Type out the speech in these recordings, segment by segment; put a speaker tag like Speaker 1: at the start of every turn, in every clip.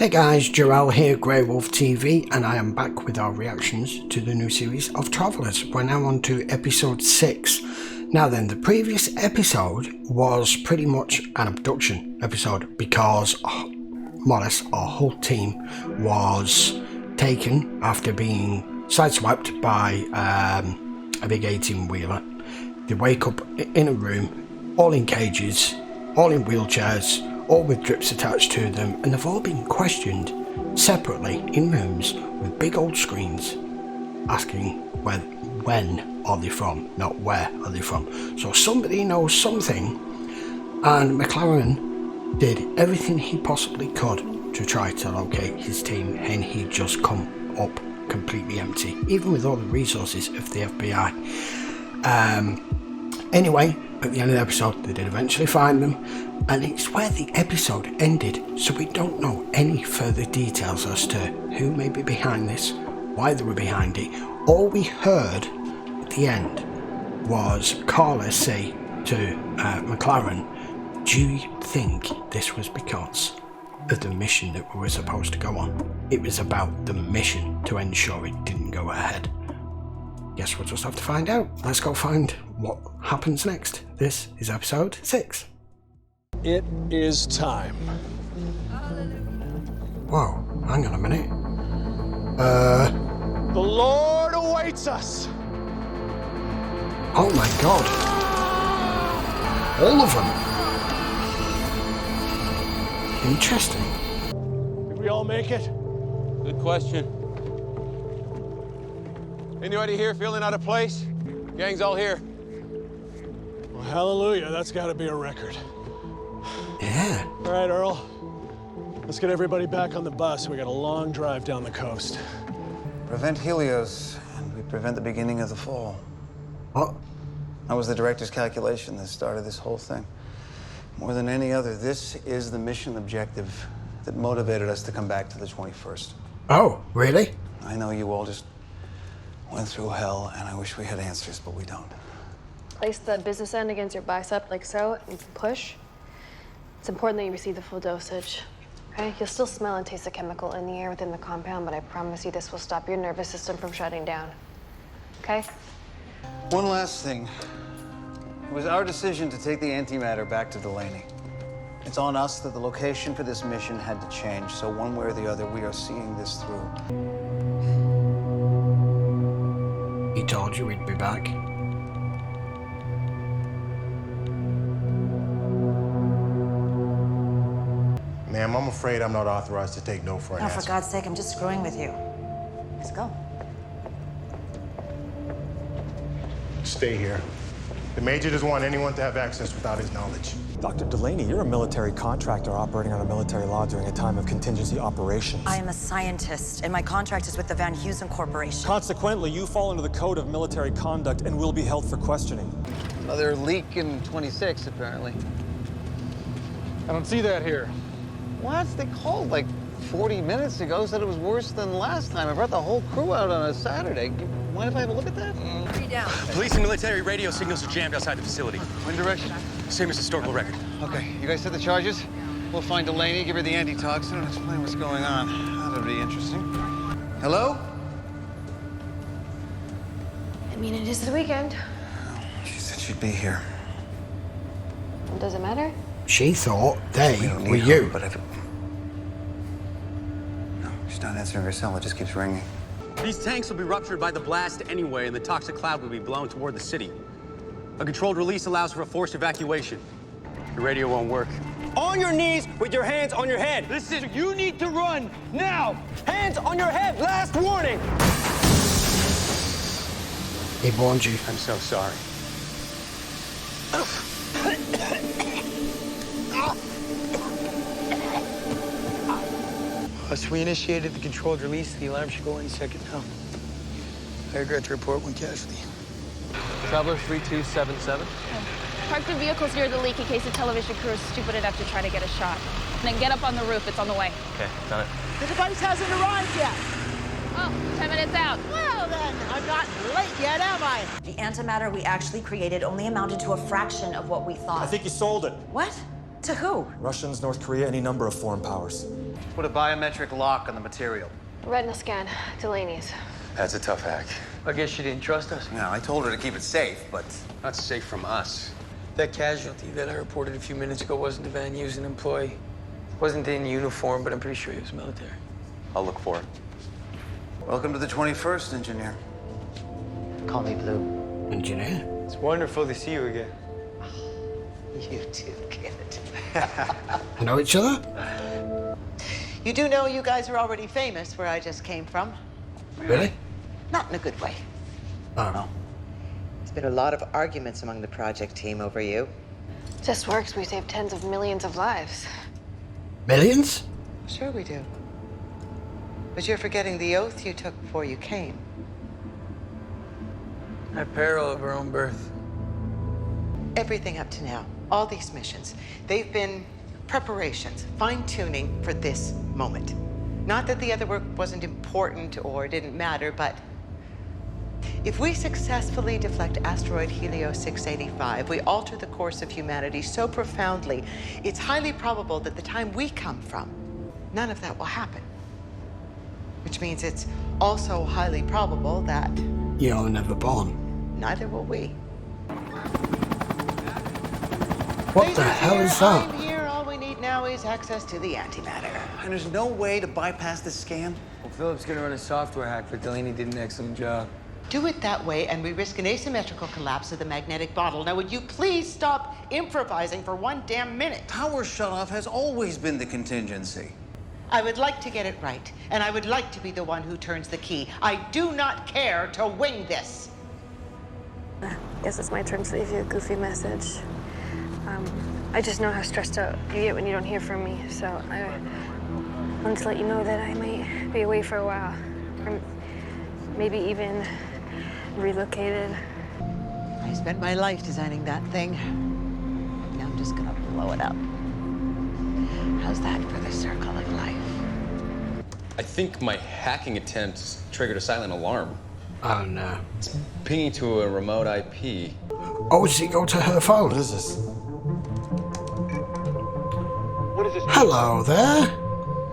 Speaker 1: Hey guys, Jarrell here, GreyWolf TV, and I am back with our reactions to the new series of Travellers. We're now on to episode 6. Now then, the previous episode was pretty much an abduction episode because more or less our whole team was taken after being sideswiped by a big 18-wheeler. They wake up in a room, all in cages, all in wheelchairs, all with drips attached to them, and they've all been questioned separately in rooms with big old screens asking when are they from, not where are they from. So somebody knows something, and McLaren did everything he possibly could to try to locate his team, and he just come up completely empty, even with all the resources of the FBI. Anyway, at the end of the episode, they did eventually find them, and it's where the episode ended, so we don't know any further details as to who may be behind this, why they were behind it. All we heard at the end was Carla say to McLaren, do you think this was because of the mission that we were supposed to go on? It was about the mission to ensure it didn't go ahead. Guess we'll just have to find out. Let's go find what happens next. This is episode 6.
Speaker 2: It is time.
Speaker 1: Whoa, hang on a minute.
Speaker 2: The Lord awaits us.
Speaker 1: Oh my god. All of them. Interesting.
Speaker 2: Did we all make it?
Speaker 3: Good question. Anybody here feeling out of place? Gang's all here.
Speaker 2: Well, hallelujah, that's gotta be a record.
Speaker 1: Yeah.
Speaker 2: All right, Earl. Let's get everybody back on the bus. We got a long drive down the coast.
Speaker 4: Prevent Helios, and we prevent the beginning of the fall.
Speaker 1: What?
Speaker 4: That was the director's calculation that started this whole thing. More than any other, this is the mission objective that motivated us to come back to the 21st.
Speaker 1: Oh, really?
Speaker 4: I know you all just went through hell, and I wish we had answers, but we don't.
Speaker 5: Place the business end against your bicep like so, and push. It's important that you receive the full dosage, okay? You'll still smell and taste the chemical in the air within the compound, but I promise you this will stop your nervous system from shutting down, okay?
Speaker 4: One last thing. It was our decision to take the antimatter back to Delaney. It's on us that the location for this mission had to change, so one way or the other, we are seeing this through.
Speaker 1: He told you we'd be back.
Speaker 6: Ma'am, I'm afraid I'm not authorized to take no for an
Speaker 7: Oh,
Speaker 6: answer.
Speaker 7: for God's sake, I'm just screwing with you. Let's go.
Speaker 6: Stay here. The Major doesn't want anyone to have access without his knowledge.
Speaker 8: Dr. Delaney, you're a military contractor operating under military law during a time of contingency operations.
Speaker 7: I am a scientist, and my contract is with the Van Heusen Corporation.
Speaker 8: Consequently, you fall under the code of military conduct and will be held for questioning.
Speaker 4: Another leak in 26, apparently.
Speaker 3: I don't see that here.
Speaker 4: What? They called like 40 minutes ago, said it was worse than last time. I brought the whole crew out on a Saturday. Mind if I have a look at that?
Speaker 7: 3 down.
Speaker 9: Police and military radio signals are jammed outside the facility.
Speaker 4: What direction?
Speaker 9: Same as historical record.
Speaker 4: Okay, you guys set the charges? We'll find Delaney, give her the antitoxin, and explain what's going on. That'll be interesting. Hello?
Speaker 5: I mean, it is the weekend.
Speaker 4: She said she'd be here.
Speaker 5: Does it matter?
Speaker 1: She thought they
Speaker 4: We don't need
Speaker 1: were
Speaker 4: her,
Speaker 1: you.
Speaker 4: but if... No, she's not answering her cell. It just keeps ringing.
Speaker 9: These tanks will be ruptured by the blast anyway, and the toxic cloud will be blown toward the city. A controlled release allows for a forced evacuation. The radio won't work.
Speaker 3: On your knees with your hands on your head.
Speaker 9: Listen, you need to run now. Hands on your head. Last warning.
Speaker 1: He warned you.
Speaker 9: I'm so sorry.
Speaker 10: Once we initiated the controlled release, the alarm should go any second now. I regret to report one casualty.
Speaker 3: Traveler 3277.
Speaker 11: Park the vehicles near the leak in case the television crew is stupid enough to try to get a shot. And then get up on the roof. It's on the way.
Speaker 9: Okay, done it.
Speaker 10: The device hasn't arrived yet.
Speaker 11: Oh, 10 minutes out.
Speaker 10: Well, then, I'm not late yet, am I?
Speaker 7: The antimatter we actually created only amounted to a fraction of what we thought.
Speaker 8: I think you sold it.
Speaker 7: What? To who?
Speaker 8: Russians, North Korea, any number of foreign powers.
Speaker 4: Put a biometric lock on the material.
Speaker 5: Retina scan, Delaney's.
Speaker 9: That's a tough hack.
Speaker 10: I guess she didn't trust us.
Speaker 4: Yeah, I told her to keep it safe, but
Speaker 9: Not safe from us.
Speaker 10: That casualty that I reported a few minutes ago wasn't a Van Heusen employee. Wasn't in uniform, but I'm pretty sure he was military.
Speaker 9: I'll look for it.
Speaker 4: welcome to the 21st, engineer.
Speaker 7: Call me Blue.
Speaker 1: Engineer.
Speaker 10: It's wonderful to see you again.
Speaker 12: You too, kid.
Speaker 1: Know each other?
Speaker 12: You do know you guys are already famous where I just came from?
Speaker 1: Really?
Speaker 12: Not in a good way.
Speaker 1: Oh.
Speaker 12: There's been a lot of arguments among the project team over you.
Speaker 5: Just works, we save tens of millions of lives.
Speaker 1: Millions?
Speaker 12: Sure we do. But you're forgetting the oath you took before you came.
Speaker 10: At peril of her own birth.
Speaker 12: Everything up to now, all these missions, they've been preparations, fine-tuning for this moment. Not that the other work wasn't important or didn't matter, but if we successfully deflect asteroid Helios-685, we alter the course of humanity so profoundly, it's highly probable that the time we come from, none of that will happen. Which means it's also highly probable that
Speaker 1: You're never born.
Speaker 12: neither will we.
Speaker 1: What the hell is that?
Speaker 12: I'm here. All we need now is access to the antimatter.
Speaker 4: And there's no way to bypass this scan?
Speaker 10: Well, Philip's gonna run a software hack, but Delaney did an excellent job.
Speaker 12: Do it that way, and we risk an asymmetrical collapse of the magnetic bottle. Now, would you please stop improvising for one damn minute?
Speaker 4: Power shutoff has always been the contingency.
Speaker 12: I would like to get it right, and I would like to be the one who turns the key. I do not care to wing this.
Speaker 5: Guess it's my turn to leave you a goofy message. I just know how stressed out you get when you don't hear from me, so I wanted to let you know that I might be away for a while. Or maybe even relocated.
Speaker 12: I spent my life designing that thing. Now I'm just gonna blow it up. How's that for the circle of life?
Speaker 9: I think my hacking attempt triggered a silent alarm.
Speaker 1: Oh no.
Speaker 9: It's pinging to a remote IP.
Speaker 1: Oh, does it go to her phone?
Speaker 8: What is this?
Speaker 1: Hello there.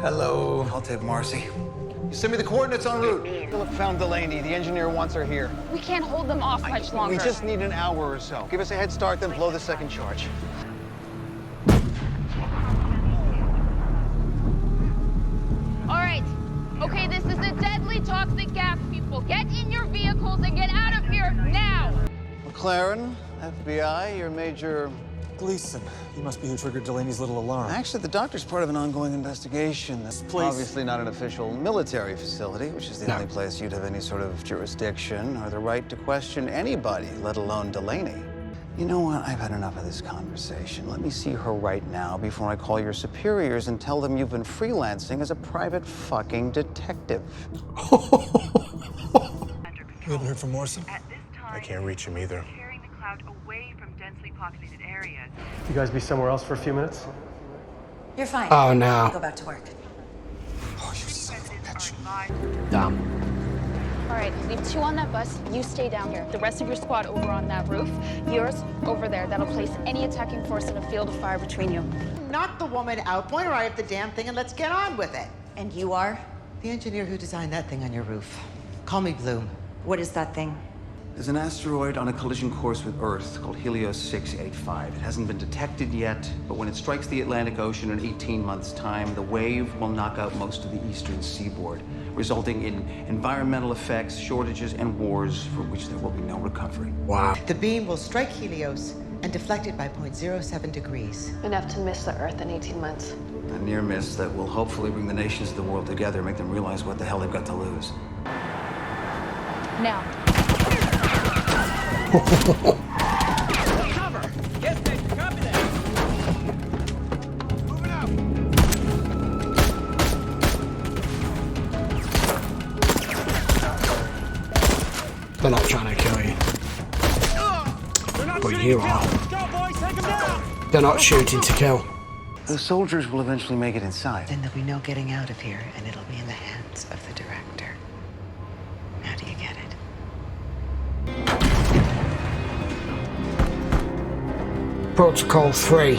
Speaker 10: Hello.
Speaker 4: I'll take Marcy. You send me the coordinates en route.
Speaker 3: Philip found Delaney. The engineer wants her here.
Speaker 11: We can't hold them off much longer.
Speaker 3: We just need an hour or so. Give us a head start, then blow the second charge.
Speaker 11: All right. Okay, this is a deadly toxic gas, people. Get in your vehicles and get out of here now.
Speaker 4: McLaren, FBI, your Major...
Speaker 8: Gleason. He must be who triggered Delaney's little alarm.
Speaker 4: Actually, the doctor's part of an ongoing investigation. That's obviously not an official military facility, which is the only place you'd have any sort of jurisdiction or the right to question anybody, let alone Delaney. You know what? I've had enough of this conversation. Let me see her right now before I call your superiors and tell them you've been freelancing as a private fucking detective.
Speaker 8: You haven't heard from Morrison?
Speaker 6: I can't reach him either.
Speaker 13: Away from densely populated areas.
Speaker 2: You guys be somewhere else for a few minutes?
Speaker 7: You're fine.
Speaker 1: Oh no.
Speaker 7: Go back to work.
Speaker 8: Oh, you son of a bitch.
Speaker 1: Damn.
Speaker 11: All right, leave 2 on that bus. You stay down here. The rest of your squad over on that roof. Yours over there. That'll place any attacking force in a field of fire between you.
Speaker 12: Knock the woman out, point her eye at the damn thing, and let's get on with it.
Speaker 7: And you are?
Speaker 12: The engineer who designed that thing on your roof. Call me Bloom.
Speaker 7: What is that thing?
Speaker 4: There's an asteroid on a collision course with Earth called Helios-685. It hasn't been detected yet, but when it strikes the Atlantic Ocean in 18 months' time, the wave will knock out most of the eastern seaboard, resulting in environmental effects, shortages, and wars for which there will be no recovery.
Speaker 1: Wow.
Speaker 12: The beam will strike Helios and deflect it by 0.07 degrees.
Speaker 5: Enough to miss the Earth in 18 months.
Speaker 4: A near miss that will hopefully bring the nations of the world together, make them realize what the hell they've got to lose.
Speaker 11: Now.
Speaker 10: Cover! Yes, Nick, copy that. Moving out.
Speaker 1: They're not trying to kill you. But you are.
Speaker 10: Let's go, boys, take them down!
Speaker 1: They're not shooting to kill.
Speaker 4: The soldiers will eventually make it inside.
Speaker 12: Then there'll be no getting out of here, and it'll be in the hands of the director. Now do you get it?
Speaker 1: Protocol 3.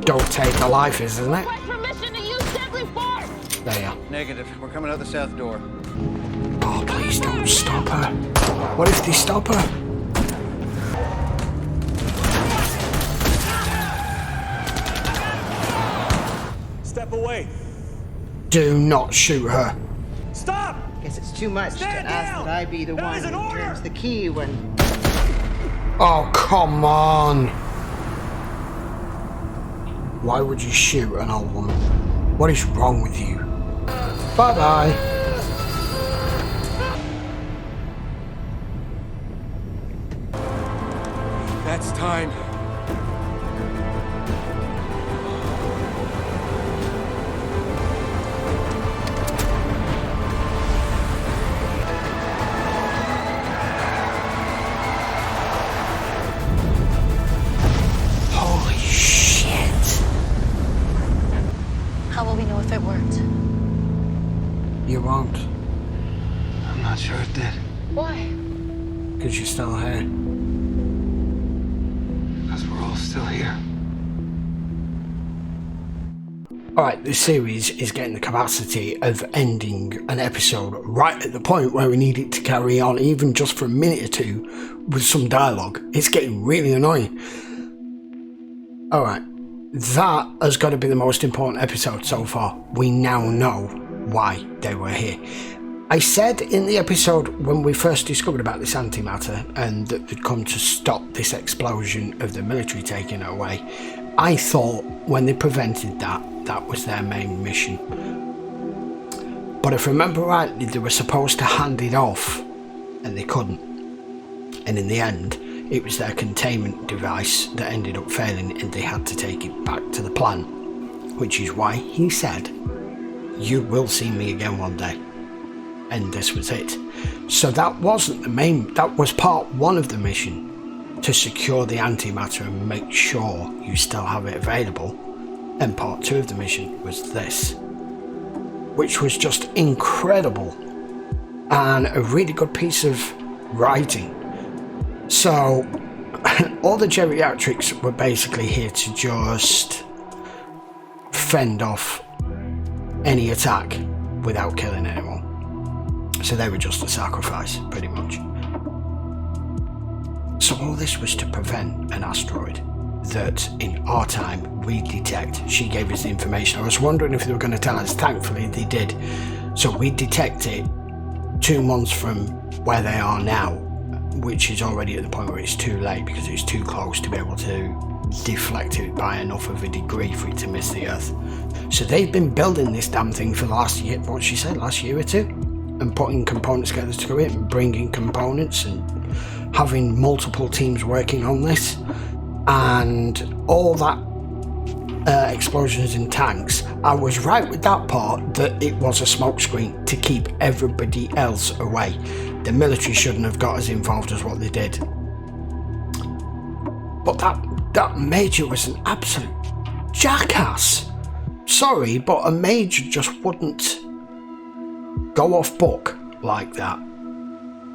Speaker 1: don't take the lifers, isn't it?
Speaker 11: Permission to use deadly force!
Speaker 1: There.
Speaker 4: Negative. We're coming out the south door.
Speaker 1: Oh, please don't stop her. What if they stop her?
Speaker 8: Step away.
Speaker 1: Do not shoot her.
Speaker 8: Stop!
Speaker 12: Guess it's too much to ask that I be the one who turns the key when...
Speaker 1: Oh, come on. Why would you shoot an old woman? What is wrong with you? Bye-bye.
Speaker 8: That's time.
Speaker 1: Holy shit.
Speaker 7: How will we know if it worked?
Speaker 1: You won't.
Speaker 4: I'm not sure it did.
Speaker 11: Why?
Speaker 1: Because you're still here.
Speaker 4: Because we're all still here.
Speaker 1: Alright, this series is getting the capacity of ending an episode right at the point where we need it to carry on, even just for a minute or two, with some dialogue. It's getting really annoying. Alright, that has got to be the most important episode so far. We now know why they were here. I said in the episode when we first discovered about this antimatter and that they'd come to stop this explosion of the military taking it away, I thought when they prevented that, that was their main mission. But if I remember rightly, they were supposed to hand it off and they couldn't. And in the end, it was their containment device that ended up failing and they had to take it back to the plant. Which is why he said, "You will see me again one day." And this was it. So that wasn't the main, that was part one of the mission, to secure the antimatter and make sure you still have it available. And part two of the mission was this, which was just incredible and a really good piece of writing. So all the geriatrics were basically here to just fend off any attack without killing anyone. So they were just a sacrifice, pretty much. So all this was to prevent an asteroid that in our time we detect. She gave us the information. I was wondering if they were going to tell us. Thankfully they did. So we detect it 2 months from where they are now, which is already at the point where it's too late because it's too close to be able to deflect it by enough of a degree for it to miss the Earth. So they've been building this damn thing for the last year, what she said, last year or two, and putting components together to it and bringing components and having multiple teams working on this. And all that explosions in tanks, I was right with that part, that it was a smokescreen to keep everybody else away. The military shouldn't have got as involved as what they did. But that major was an absolute jackass. Sorry, but a major just wouldn't go off book like that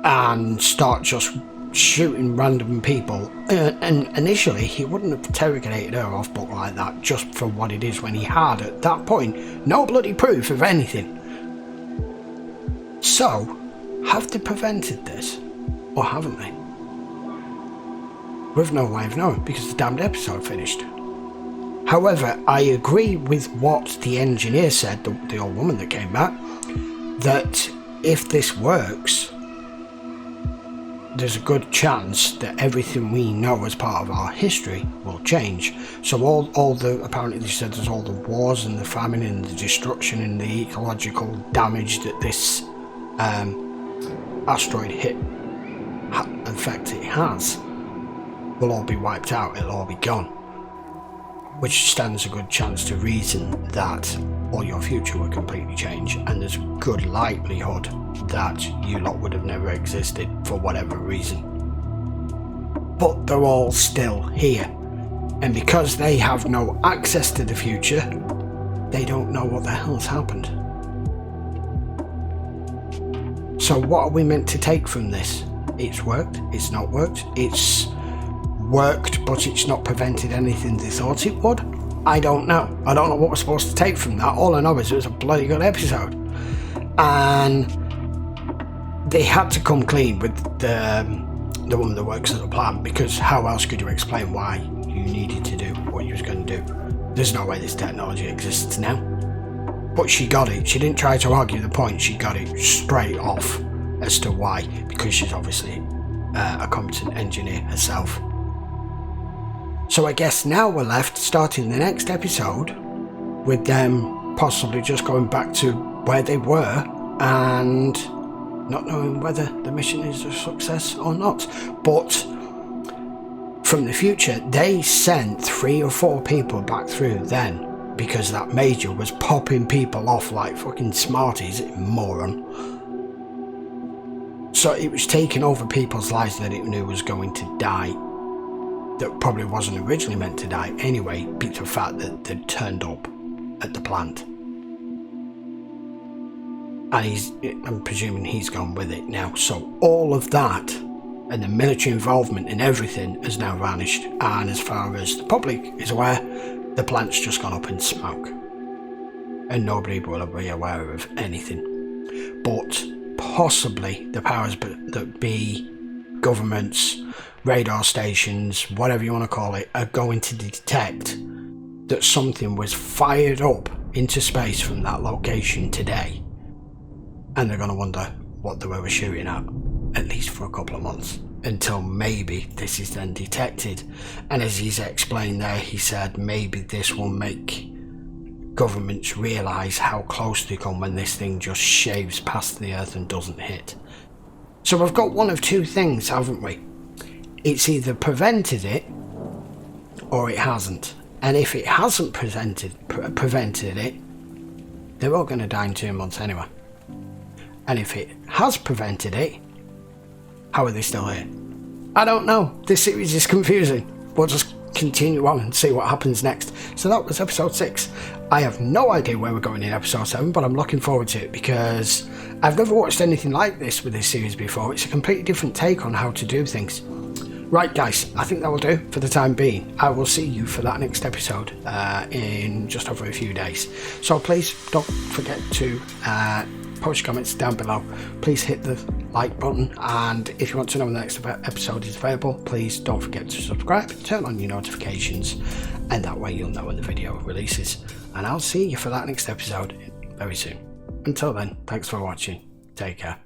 Speaker 1: and start just shooting random people. And initially he wouldn't have interrogated her off book like that just for what it is, when he had at that point no bloody proof of anything. So have they prevented this, or haven't they? We've no way of knowing because the damned episode finished. However, I agree with what the engineer said, the old woman that came back, that if this works, there's a good chance that everything we know as part of our history will change. So all the, apparently they said there's all the wars and the famine and the destruction and the ecological damage that this asteroid hit, in fact it has, will all be wiped out, it'll all be gone. Which stands a good chance to reason that all your future will completely change, and there's a good likelihood that you lot would have never existed for whatever reason. But they're all still here, and because they have no access to the future, they don't know what the hell's happened. So what are we meant to take from this? It's worked, it's not worked, it's worked but it's not prevented anything they thought it would? I don't know. I don't know what we're supposed to take from that. All I know is it was a bloody good episode. And they had to come clean with the woman that works at the plant, because how else could you explain why you needed to do what you was going to do? There's no way this technology exists now. But she got it. She didn't try to argue the point. She got it straight off as to why, because she's obviously a competent engineer herself. So I guess now we're left starting the next episode with them possibly just going back to where they were and not knowing whether the mission is a success or not. But from the future, they sent 3 or 4 people back through then, because that major was popping people off like fucking Smarties, moron. So it was taking over people's lives that it knew was going to die, that probably wasn't originally meant to die anyway, because of the fact that they'd turned up at the plant. And I'm presuming he's gone with it now. So all of that and the military involvement in everything has now vanished. And as far as the public is aware, the plant's just gone up in smoke. And nobody will be aware of anything. But possibly the powers that be, governments, radar stations, whatever you want to call it, are going to detect that something was fired up into space from that location today. And they're going to wonder what they were shooting at least for a couple of months, until maybe this is then detected. And as he's explained there, he said maybe this will make governments realise how close they come when this thing just shaves past the Earth and doesn't hit. So we've got one of two things, haven't we? It's either prevented it or it hasn't. And if it hasn't prevented it, they're all going to die in 2 months anyway. And if it has prevented it, how are they still here? I don't know. This series is confusing. We'll just continue on and see what happens next. So that was episode 6. I have no idea where we're going in episode 7, but I'm looking forward to it because I've never watched anything like this with this series before. It's a completely different take on how to do things. Right guys, I think that will do for the time being. I will see you for that next episode in just over a few days. So please don't forget to post your comments down below. Please hit the like button, and if you want to know when the next episode is available, please don't forget to subscribe, turn on your notifications, and that way you'll know when the video releases. And I'll see you for that next episode very soon. Until then, thanks for watching. Take care.